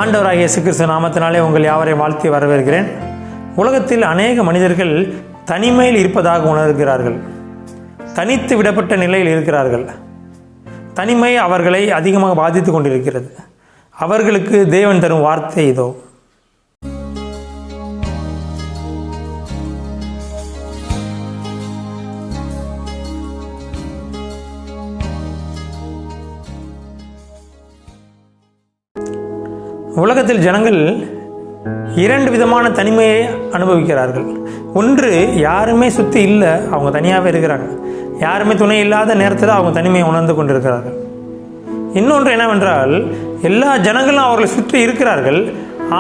ஆண்டவராகிய இயேசு கிறிஸ்து நாமத்தினாலே உங்கள் யாவரையும் வாழ்த்தி வரவேற்கிறேன். உலகத்தில் அநேக மனிதர்கள் தனிமையில் இருப்பதாக உணர்கிறார்கள். தனித்து விடப்பட்ட நிலையில் இருக்கிறார்கள். தனிமை அவர்களை அதிகமாக பாதித்து கொண்டிருக்கிறது. அவர்களுக்கு தேவன் தரும் வார்த்தை இதோ. உலகத்தில் ஜனங்கள் இரண்டு விதமான தனிமையை அனுபவிக்கிறார்கள். ஒன்று, யாருமே சுற்றி இல்லை, அவங்க தனியாகவே இருக்கிறாங்க. யாருமே துணை இல்லாத நேரத்தில் அவங்க தனிமையை உணர்ந்து கொண்டிருக்கிறார்கள். இன்னொன்று என்னவென்றால், எல்லா ஜனங்களும் அவர்களை சுற்றி இருக்கிறார்கள்,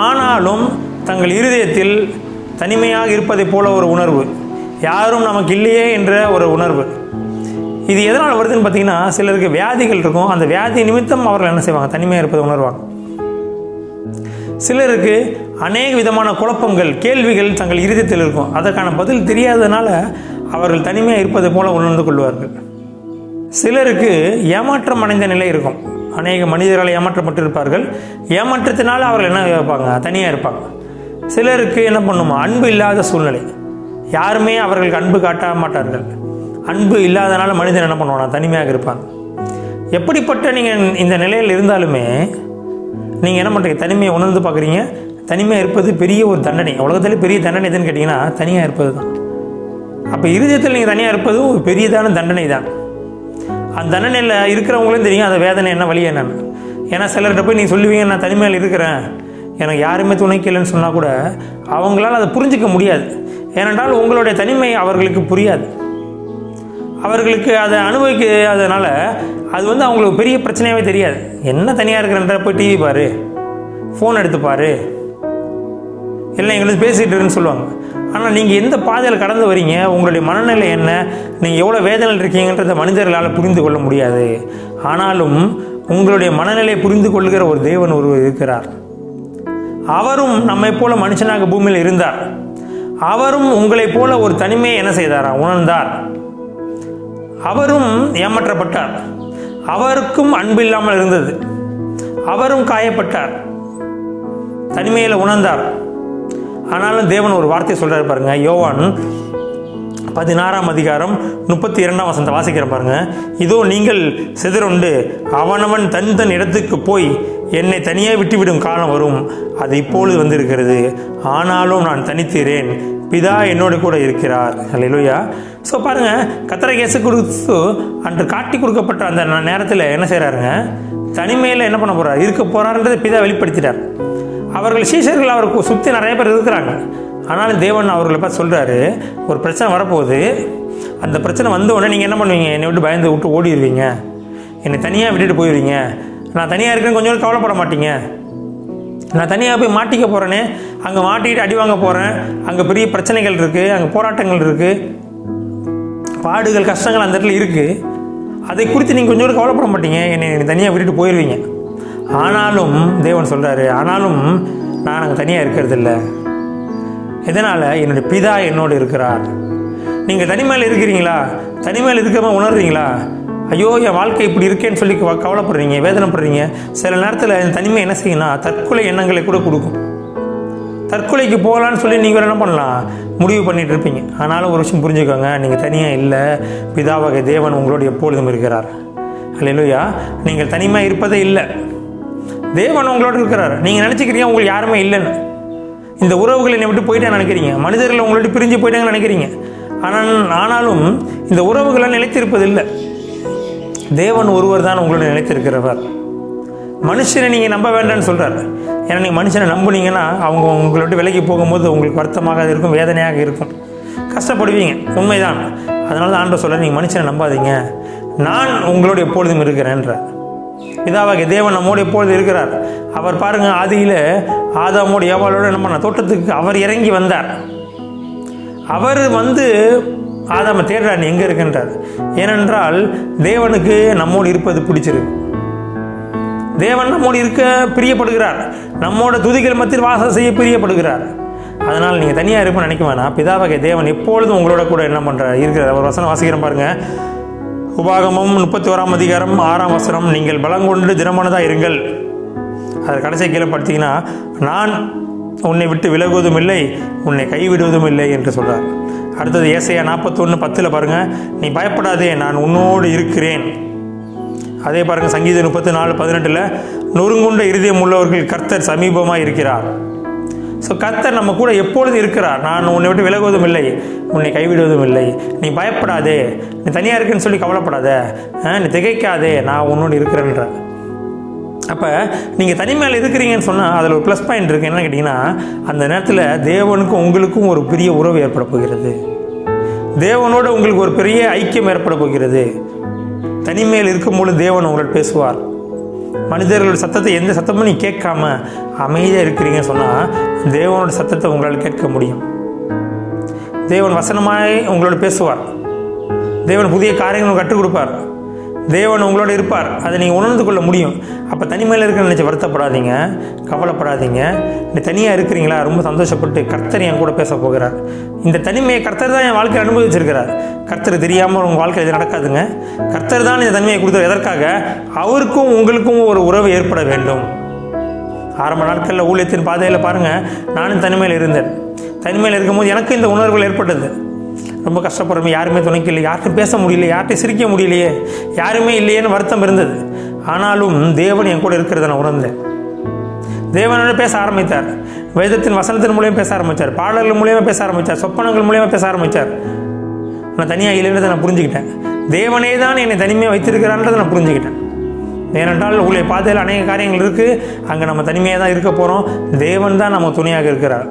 ஆனாலும் தங்கள் இருதயத்தில் தனிமையாக இருப்பதை போல ஒரு உணர்வு, யாரும் நமக்கு இல்லையே என்ற ஒரு உணர்வு. இது எதனால் வருதுன்னு பார்த்தீங்கன்னா, சிலருக்கு வியாதிகள் இருக்கும். அந்த வியாதி நிமித்தம் அவர்கள் என்ன செய்வாங்க? தனிமையாக இருப்பதை உணர்வாங்க. சிலருக்கு அநேக விதமான குழப்பங்கள், கேள்விகள் தங்கள் இருதயத்தில் இருக்கும். அதற்கான பதில் தெரியாததுனால அவர்கள் தனிமையாக இருப்பது போல உணர்ந்து கொள்வார்கள். சிலருக்கு ஏமாற்றம் அடைந்த நிலை இருக்கும். அநேக மனிதர்களை ஏமாற்றப்பட்டிருப்பார்கள். ஏமாற்றத்தினால அவர்கள் என்ன வைப்பாங்க? தனியாக இருப்பாங்க. சிலருக்கு என்ன பண்ணுமா? அன்பு இல்லாத சூழ்நிலை, யாருமே அவர்களுக்கு அன்பு காட்ட மாட்டார்கள். அன்பு இல்லாதனால மனிதன் என்ன பண்ணுவானா? தனிமையாக இருப்பாங்க. எப்படிப்பட்ட நீங்கள் இந்த நிலையில் இருந்தாலுமே நீங்கள் என்ன பண்ணுறீங்க? தனிமையை உணர்ந்து பார்க்குறீங்க. தனிமையாக இருப்பது பெரிய ஒரு தண்டனை. உலகத்திலே பெரிய தண்டனை எதுன்னு கேட்டிங்கன்னா, தனியாக இருப்பது தான். அப்போ இருதயத்தில் நீங்கள் தனியாக இருப்பது ஒரு பெரியதான தண்டனை தான். அந்த தண்டனையில் இருக்கிறவங்களும் தெரியும் அந்த வேதனை என்ன, வழி என்னன்னு. ஏன்னா சிலர்கிட்ட போய் நீங்கள் சொல்லுவீங்க, நான் தனிமையில் இருக்கிறேன், எனக்கு யாருமே துணைக்கு இல்லைன்னு சொன்னால் கூட அவங்களால் அதை புரிஞ்சிக்க முடியாது. ஏனென்றால் உங்களுடைய தனிமை அவர்களுக்கு புரியாது. அவர்களுக்கு அதை அனுபவிக்காதனால அது அவங்களுக்கு பெரிய பிரச்சனையாகவே தெரியாது. என்ன தனியாக இருக்கிறன்ற, போய் டிவி பாரு, ஃபோன் எடுத்து பாரு, இல்லை எங்களுக்கு பேசிகிட்டு இருக்குன்னு சொல்லுவாங்க. ஆனால் நீங்கள் எந்த பாதையில் கடந்து வரீங்க, உங்களுடைய மனநிலை என்ன, நீங்கள் எவ்வளோ வேதனையில் இருக்கீங்கன்றத மனிதர்களால் புரிந்து கொள்ள முடியாது. ஆனாலும் உங்களுடைய மனநிலையை புரிந்து கொள்ளுகிற ஒரு தேவன் ஒருவர் இருக்கிறார். அவரும் நம்மை போல மனுஷனாக பூமியில் இருந்தார். அவரும் உங்களைப் போல ஒரு தனிமையை என்ன செய்தாரா? உணர்ந்தார். அவரும் ஏமாற்றப்பட்டார். அவருக்கும் அன்பு இல்லாமல் இருந்தது. அவரும் காயப்பட்டார், தனிமையில் உணர்ந்தார். ஆனாலும் தேவன் ஒரு வார்த்தை சொல்றாரு பாருங்க. யோவான் 16ஆம் அதிகாரம் 32ஆம் வசனத்தை வாசிக்கிறேன் பாருங்க. இதோ நீங்கள் சிதறுண்டு அவனவன் தன் தன் இடத்துக்கு போய் என்னை தனியாக விட்டுவிடும் காலம் வரும், அது இப்பொழுது வந்திருக்கிறது. ஆனாலும் நான் தனித்தீரேன், பிதா என்னோடு கூட இருக்கிறார். அல்லேலூயா. ஸோ பாருங்க, கர்த்தராகிய இயேசு கிறிஸ்து அன்று காட்டி கொடுக்கப்பட்ட அந்த நேரத்தில் என்ன செய்கிறாருங்க? தனிமையில் என்ன பண்ண போகிறார்? இருக்க போகிறாருன்றதை பிதா வெளிப்படுத்திட்டார். அவர்கள் சீஷர்கள் அவருக்கு சுற்றி நிறைய பேர் இருக்கிறாங்க. ஆனாலும் தேவன் அவர்களை பார்த்து சொல்கிறாரு, ஒரு பிரச்சனை வரப்போகுது, அந்த பிரச்சனை வந்த உடனே நீங்கள் என்ன பண்ணுவீங்க? என்னை விட்டு பயந்து விட்டு ஓடிடுவீங்க, என்னை தனியாக விட்டுட்டு போயிடுவீங்க. நான் தனியாக இருக்கேன்னு கொஞ்சம் கவலைப்பட மாட்டீங்க. நான் தனியாக போய் மாட்டிக்க போகிறேனே, அங்கே மாட்டிக்கிட்டு அடி வாங்க போகிறேன், அங்கே பெரிய பிரச்சனைகள் இருக்குது, அங்கே போராட்டங்கள் இருக்குது, பாடுகள் கஷ்டங்கள் அந்த இடத்துல இருக்குது. அதை குறித்து நீங்கள் கொஞ்சம் கவலைப்பட மாட்டீங்க, என்னை தனியாக விட்டுட்டு போயிடுவீங்க. ஆனாலும் தேவன் சொல்கிறாரு, ஆனாலும் நான் அங்கே தனியாக இருக்கிறதில்ல. இதனால் என்னுடைய பிதா என்னோடு இருக்கிறார். நீங்கள் தனிமையில் இருக்கிறீங்களா? தனிமையில் இருக்கிற உணர்றீங்களா? ஐயோ, என் வாழ்க்கை இப்படி இருக்கேன்னு சொல்லி கவலைப்படுறீங்க, வேதனைப்படுறீங்க. சில நேரத்தில் இந்த தனிமை என்ன செய்யணும்னா தற்கொலை எண்ணங்களை கூட கொடுக்கும். தற்கொலைக்கு போகலான்னு சொல்லி நீங்கள் என்ன பண்ணலாம்? முடிவு பண்ணிட்டு இருப்பீங்க. ஆனாலும் ஒரு விஷயம் புரிஞ்சுக்கோங்க, நீங்கள் தனியாக இல்லை, பிதாவாகிய தேவன் உங்களோட எப்பொழுதும் இருக்கிறார். அல்லேலூயா. நீங்கள் தனிமையாக இருப்பதே இல்லை, தேவன் உங்களோட இருக்கிறார். நீங்கள் நினச்சிக்கிறீங்க உங்களுக்கு யாருமே இல்லைன்னு. இந்த உறவுகளை என்னை விட்டு போயிட்டே நினைக்கிறீங்க, மனிதர்கள் உங்களோட பிரிஞ்சு போயிட்டாங்கன்னு நினைக்கிறீங்க. ஆனாலும் இந்த உறவுகளை நிலைத்திருப்பதில்லை. தேவன் ஒருவர் தான் உங்களோட நிலைத்திருக்கிறவர். மனுஷனை நீங்கள் நம்ப வேண்டாம்னு சொல்கிறார். ஏன்னா நீங்கள் மனுஷனை நம்புனீங்கன்னா அவங்க உங்களை விட்டு விலகி போகும்போது உங்களுக்கு வருத்தமாக இருக்கும், வேதனையாக இருக்கும், கஷ்டப்படுவீங்க. உண்மைதான். அதனால தான் ஆண்டவர் சொல்கிறார், நீங்கள் மனுஷனை நம்பாதீங்க, நான் உங்களோட எப்பொழுதும் இருக்கிறேன்ற. பிதாவாகிய தேவன் நம்மோடு எப்பொழுது இருக்கிறார். அவர் பாருங்கள், ஆதியில் ஆதாமோடு ஏவாளோடு என்ன பண்ண தோட்டத்துக்கு அவர் இறங்கி வந்தார். அவர் ஆதாமை தேடுறார், நீ எங்கே இருக்குன்றார். ஏனென்றால் தேவனுக்கு நம்மோடு இருப்பது பிடிச்சிருக்கு. தேவன் நம்மோடு இருக்க பிரியப்படுகிறார். நம்மோட துதிகள் மத்தியில் வாசம் செய்ய பிரியப்படுகிறார். அதனால் நீங்கள் தனியாக இருப்பேன்னு நினைக்க வேணாம். பிதாவாகிய தேவன் எப்பொழுதும் உங்களோட கூட என்ன பண்ணுறார்? இருக்கிறார். ஒரு வசனம் வாசிக்கிறேன் பாருங்கள். உபாகமம் 31ஆம் அதிகாரம் 6ஆம் வசனம். நீங்கள் பலங்கொண்டு திடமானதாக இருங்கள், அதை கடைசி கீழே பார்த்தீங்கன்னா, நான் உன்னை விட்டு விலகுவதும் இல்லை, உன்னை கைவிடுவதும் இல்லை என்று சொல்கிறார். அடுத்தது ஏசாயா 41:10 பாருங்கள், நீ பயப்படாதே, நான் உன்னோடு இருக்கிறேன். அதே பாருங்கள் சங்கீதம் 34:18, நொறுங்குண்ட இருதயம் உள்ளவர்கள் கர்த்தர் சமீபமாக இருக்கிறார். ஸோ கர்த்தர் நம்ம கூட எப்பொழுது இருக்கிறார். நான் உன்னை விட்டு விலகுவதும் இல்லை, உன்னை கைவிடுவதும் இல்லை, நீ பயப்படாதே, நீ தனியாக இருக்குன்னு சொல்லி கவலைப்படாத, நீ திகைக்காதே, நான் உன்னோடு இருக்கிறேன்ற. அப்போ நீங்கள் தனிமையில் இருக்கிறீங்கன்னு சொன்னால் அதில் ஒரு ப்ளஸ் பாயிண்ட் இருக்குது. என்னென்னு கேட்டிங்கன்னா, அந்த நேரத்தில் தேவனுக்கும் உங்களுக்கும் ஒரு பெரிய உறவு ஏற்பட போகிறது. தேவனோடு உங்களுக்கு ஒரு பெரிய ஐக்கியம் ஏற்பட போகிறது. தனிமையில் இருக்கும்போது தேவன் உங்களோட பேசுவார். மனிதர்களோட சத்தத்தை எந்த சத்தமும் நீ கேட்காம அமைதியாக இருக்கிறீங்கன்னு சொன்னால் தேவனோட சத்தத்தை உங்களால் கேட்க முடியும். தேவன் வசனமாய் உங்களோட பேசுவார். தேவன் புதிய காரியங்கள் கற்றுக் கொடுப்பார். தேவன் உங்களோட இருப்பார். அதை நீங்கள் உணர்ந்து கொள்ள முடியும். அப்போ தனிமையில் இருக்கிற நினச்சி வருத்தப்படாதீங்க, கவலைப்படாதீங்க. நீ தனியாக இருக்கிறீங்களா, ரொம்ப சந்தோஷப்பட்டு கர்த்தர் என் கூட பேச போகிறார். இந்த தனிமையை கர்த்தர் தான் என் வாழ்க்கையை அனுபவிச்சிருக்கிறார். கர்த்தர் தெரியாமல் உங்கள் வாழ்க்கையில் இது நடக்காதுங்க. கர்த்தர் தான் இந்த தனிமையை கொடுத்தார். எதற்காக? அவருக்கும் உங்களுக்கும் ஒரு உறவு ஏற்பட வேண்டும். ஆரம்ப நாட்களில் ஊழியத்தின் பாதையில் பாருங்கள், நானும் தனிமையில் இருந்தேன். தனிமையில் இருக்கும்போது எனக்கு இந்த உணர்வுகள் ஏற்பட்டது. ரொம்ப கஷ்டப்படுறோம், யாருமே துணைக்கு இல்லை, யார்கிட்டும் பேச முடியல, யார்கிட்டையும் சிரிக்க முடியலையே, யாருமே இல்லையேன்னு வருத்தம் இருந்தது. ஆனாலும் தேவன் என் கூட இருக்கிறத நான் உணர்ந்தேன். தேவனோட பேச ஆரம்பித்தார். வேதத்தின் வசனத்தின் மூலியம் பேச ஆரம்பித்தார். பாடல்கள் மூலியமாக பேச ஆரம்பித்தார். சொப்பனங்கள் மூலியமாக பேச ஆரம்பித்தார். நான் தனியாக இல்லைன்றதை நான் புரிஞ்சுக்கிட்டேன். தேவனே தான் என்னை தனிமையாக வைத்திருக்கிறான்றதை நான் புரிஞ்சுக்கிட்டேன். ஏனென்றால் உங்களை பாதையில் அநேக காரியங்கள் இருக்குது. அங்கே நம்ம தனிமையாக தான் இருக்க போகிறோம். தேவன் தான் நம்ம துணையாக இருக்கிறார்.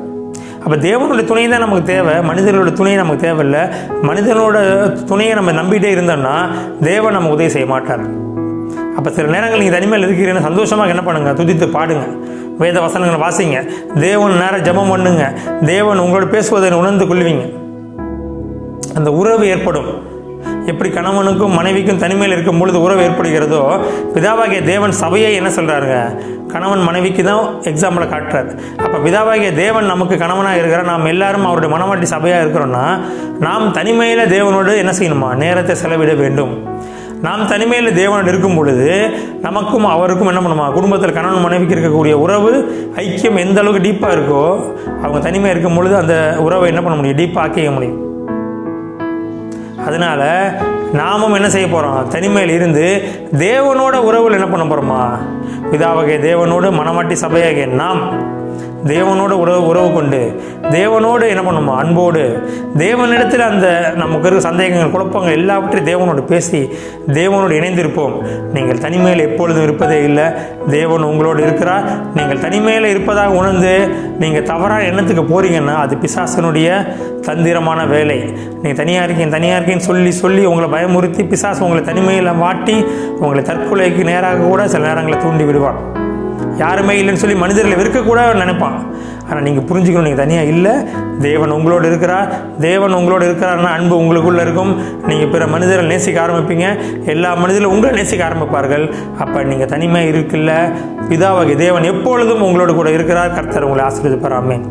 அப்போ தேவனோட துணை தான் நமக்கு தேவை, மனிதர்களோட துணையை நமக்கு தேவையில்லை. மனிதனோட துணையை நம்ம நம்பிகிட்டே இருந்தோம்னா தேவன் நம்ம உதவி செய்ய மாட்டார். அப்போ சில நேரங்கள் நீங்கள் தனிமையில் இருக்கிறீங்கன்னு சந்தோஷமாக என்ன பண்ணுங்க, துதித்து பாடுங்க, வேத வசனங்களை வாசிங்க, தேவன் நேரம் ஜெபம் பண்ணுங்க. தேவன் உங்களோட பேசுவதை உணர்ந்து கொள்வீங்க. அந்த உறவு ஏற்படும். எப்படி கணவனுக்கும் மனைவிக்கும் தனிமையில் இருக்கும் பொழுது உறவு ஏற்படுகிறதோ, பிதாவாகிய தேவன் சபையை என்ன சொல்கிறாருங்க, கணவன் மனைவிக்கு தான் எக்ஸாம்பிளை காட்டுறாரு. அப்போ பிதாவாகிய தேவன் நமக்கு கணவனாக இருக்கிறார். நாம் எல்லாரும் அவருடைய மனவாட்டி சபையாக இருக்கிறோன்னா நாம் தனிமையில் தேவனோடு என்ன செய்யணுமா, நேரத்தை செலவிட வேண்டும். நாம் தனிமையில் தேவனோடு இருக்கும் பொழுது நமக்கும் அவருக்கும் என்ன பண்ணுமா, குடும்பத்தில் கணவன் மனைவிக்கு இருக்கக்கூடிய உறவு ஐக்கியம் எந்த அளவுக்கு டீப்பாக இருக்கோ, அவங்க தனிமையாக இருக்கும் பொழுது அந்த உறவை என்ன பண்ண முடியும், டீப்பாக ஆக்கிக்க முடியும். அதனால் நாமும் என்ன செய்ய போகிறோம், தனிமையில் இருந்து தேவனோட உறவில் என்ன பண்ண போகிறோமா, பிதாவாகிய தேவனோடு மனவாட்டி சபையாகிய நாம் தேவனோட உறவு கொண்டு தேவனோடு என்ன பண்ணுமா, அன்போடு தேவனிடத்தில் அந்த நமக்கு இருக்க சந்தேகங்கள் குழப்பங்கள் எல்லாவற்றையும் தேவனோடு பேசி தேவனோடு இணைந்திருப்போம். நீங்கள் தனிமையில் எப்பொழுதும் இருப்பதே இல்லை, தேவன் உங்களோடு இருக்கிறார். நீங்கள் தனிமையில் இருப்பதாக உணர்ந்து நீங்கள் தவறான எண்ணத்துக்கு போகிறீங்கன்னா அது பிசாசனுடைய தந்திரமான வேலை. நீங்கள் தனியாக இருக்கேன்னு சொல்லி உங்களை பயமுறுத்தி பிசாசு உங்களை தனிமையில் மாட்டி உங்களை தற்கொலைக்கு நேராக கூட சில நேரங்களை தூண்டி விடுவான். யாருமே இல்லைன்னு சொல்லி மனிதர்களை வெறுக்கக்கூட நினைப்பான். ஆனால் நீங்கள் புரிஞ்சுக்கணும், நீங்கள் தனியாக இல்லை, தேவன் உங்களோடு இருக்கிறார். தேவன் உங்களோடு இருக்கிறார்னா அன்பு உங்களுக்குள்ளே இருக்கும். நீங்கள் பிற மனிதர்கள் நேசிக்க ஆரம்பிப்பீங்க. எல்லா மனிதர்களும் உங்களை நேசிக்க ஆரம்பிப்பார்கள். அப்போ நீங்கள் தனிமையாக இருக்குல்ல, பிதாவாகிய தேவன் எப்பொழுதும் உங்களோடு கூட இருக்கிறார். கர்த்தர் உங்களை ஆசீர்வதிப்பார். ஆமென்.